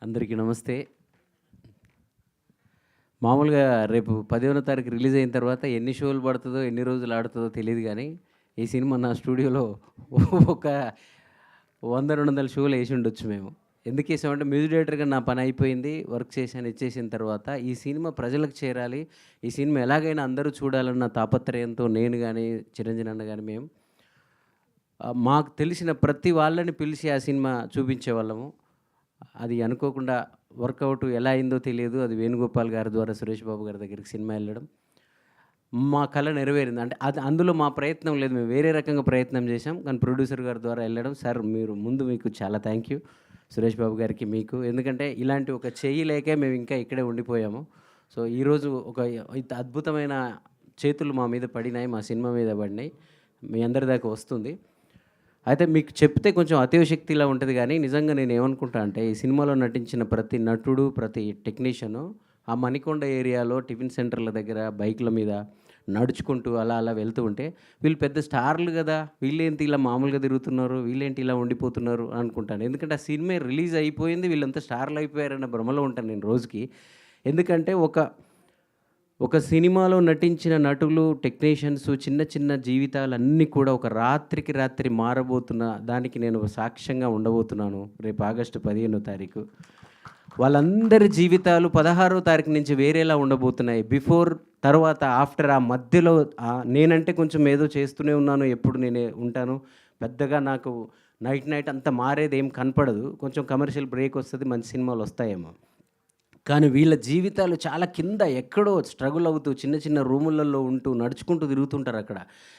అందరికీ నమస్తే. మామూలుగా రేపు 15వ తారీఖు రిలీజ్ అయిన తర్వాత ఎన్ని షోలు పడుతుందో, ఎన్ని రోజులు ఆడుతుందో తెలీదు గానీ, ఈ సినిమా నా స్టూడియోలో ఒక 100, 200 షోలు యేసుండొచ్చు మేము. ఎందుకేసామంటే మ్యూజిక్ డైరెక్టర్‌గా నా పని అయిపోయింది. వర్క్ చేశాను, ఇచ్చేసిన తర్వాత ఈ సినిమా ప్రజలకు చేరాలి. ఈ సినిమా ఎలాగైనా అందరూ చూడాలన్న తాపత్రయంతో నేను గానీ, చిరంజీవి అన్న గానీ మేము మాకు తెలిసిన ప్రతి వాళ్ళని పిలిచి ఆ సినిమా చూపించేవాళ్ళము. అది అనుకోకుండా వర్కౌట్ ఎలా అయిందో తెలియదు. అది వేణుగోపాల్ గారి ద్వారా సురేష్ బాబు గారి దగ్గరికి సినిమా ఎళ్ళడం. మా కల నెరవేరింది. అంటే అది అందులో మా ప్రయత్నం లేదు. మేము వేరే రకంగా ప్రయత్నం చేశాం. కానీ ప్రొడ్యూసర్ గారి ద్వారా ఎళ్ళడం. సార్ మీరు ముందు మీకు చాలా థ్యాంక్ యూ. సురేష్ బాబు గారికి, మీకు. ఎందుకంటే ఇలాంటి ఒక చెయ్యి లేకే మేము ఇంకా ఇక్కడే ఉండిపోయాము. సో, ఈరోజు ఒక ఇంత అద్భుతమైన చేతులు మా మీద పడినాయి. మా సినిమా మీద పడినాయి. మీ అందరి దాకా వస్తుంది. అయితే మీకు చెప్తే కొంచెం అతిశయోక్తిలా ఉంటది గానీ, నిజంగా నేనేమనుకుంటా అంటే, ఈ సినిమాలో నటించిన ప్రతి నటుడు, ప్రతి టెక్నీషియను ఆ మణికొండ ఏరియాలో టిఫిన్ సెంటర్ల దగ్గర బైకుల మీద నడుచుకుంటూ అలా అలా వెళ్తూ ఉంటే, వీళ్ళు పెద్ద స్టార్లు గదా! వీళ్ళేంటి ఇలా మామూలుగా తిరుగుతున్నారు, వీళ్ళేంటి ఇలా ఉండిపోతున్నారు అనుకుంటాను. ఎందుకంటే, ఆ సినిమా రిలీజ్ అయిపోయింది. వీళ్ళంతా స్టార్లు అయిపోయారన్న భ్రమలో ఉంటాను నేను రోజుకి. ఎందుకంటే ఒక సినిమాలో నటించిన నటులు, టెక్నీషియన్స్ చిన్న చిన్న జీవితాలన్నీ కూడా ఒక రాత్రికి రాత్రి మారబోతున్న దానికి నేను సాక్ష్యంగా ఉండబోతున్నాను. రేపు ఆగస్టు 15వ తారీఖు. వాళ్ళందరి జీవితాలు 16వ తారీఖు నుంచి వేరేలా ఉండబోతున్నాయి. బిఫోర్, తర్వాత, ఆఫ్టర్ ఆ మధ్యలో నేనంటే కొంచెం ఏదో చేస్తూనే ఉన్నాను. ఎప్పుడు నేనే ఉంటాను. పెద్దగా నాకు నైట్ అంతా మారేదేం కనపడదు. కొంచెం కమర్షియల్ బ్రేక్ వస్తది. మంచి సినిమాలొస్తాయేమో. కానీ వీళ్ళ జీవితాలు చాలా కింద ఎక్కడో స్ట్రగుల్ అవుతూ చిన్న చిన్న రూములలో ఉంటూ నడుచుకుంటూ తిరుగుతుంటారు అక్కడ.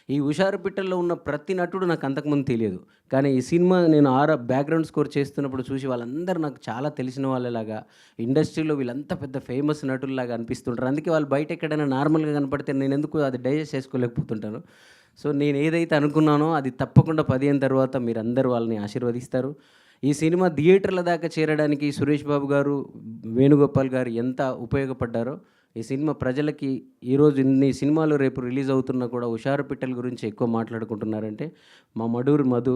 ఈ హుషారుపిట్టల్లో ఉన్న ప్రతి నటుడు నాకు అంతకుముందు తెలియదు. కానీ ఈ సినిమా నేను బ్యాక్‌గ్రౌండ్ స్కోర్ చేస్తున్నప్పుడు చూసి వాళ్ళందరూ నాకు చాలా తెలిసిన వాళ్ళలాగా, ఇండస్ట్రీలో వీళ్ళంతా పెద్ద ఫేమస్ నటుల్లాగా అనిపిస్తుంటారు. అందుకే వాళ్ళు బయట ఎక్కడైనా నార్మల్‌గా కనపడితే నేనెందుకు అది డైజెస్ట్ చేసుకోలేకపోతుంటాను. సో, నేను ఏదైతే అనుకున్నానో అది తప్పకుండా 15 తర్వాత మీరందరూ వాళ్ళని ఆశీర్వదిస్తారు. ఈ సినిమా థియేటర్ల దాకా చేరడానికి సురేష్ బాబు గారు, వేణుగోపాల్ గారు ఎంత ఉపయోగపడ్డారో, ఈ సినిమా ప్రజలకి ఈరోజు ఇన్ని సినిమాలు రేపు రిలీజ్ అవుతున్నా కూడా హుషారు పిట్టల గురించి ఎక్కువ మాట్లాడుకుంటున్నారంటే, మా మడూరు మధు,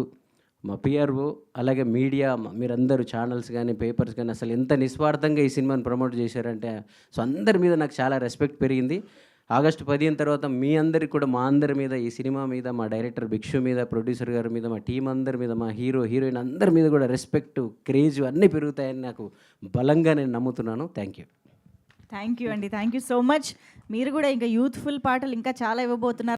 మా పిఆర్ఓ, అలాగే మీడియా మీరందరూ ఛానల్స్ గానీ, పేపర్స్ గానీ అసలు ఎంత నిస్వార్థంగా ఈ సినిమాని ప్రమోట్ చేశారంటే, సో, అందరి మీద నాకు చాలా రెస్పెక్ట్ పెరిగింది. ఆగస్టు 15 తర్వాత మీ అందరికి కూడా మా అందరి మీద, ఈ సినిమా మీద, మా డైరెక్టర్ భిక్షు మీద, ప్రొడ్యూసర్ గారి మీద, మా టీం అందరి మీద, మా హీరో, హీరోయిన్ అందరి మీద కూడా రెస్పెక్టు, క్రేజు అన్నీ పెరుగుతాయని నాకు బలంగా నేను నమ్ముతున్నాను. Thank you. థ్యాంక్ యూ అండి. Thank you so much. మీరు కూడా ఇంకా యూత్‌ఫుల్ పాటలు ఇంకా చాలా ఇవ్వబోతున్నారు.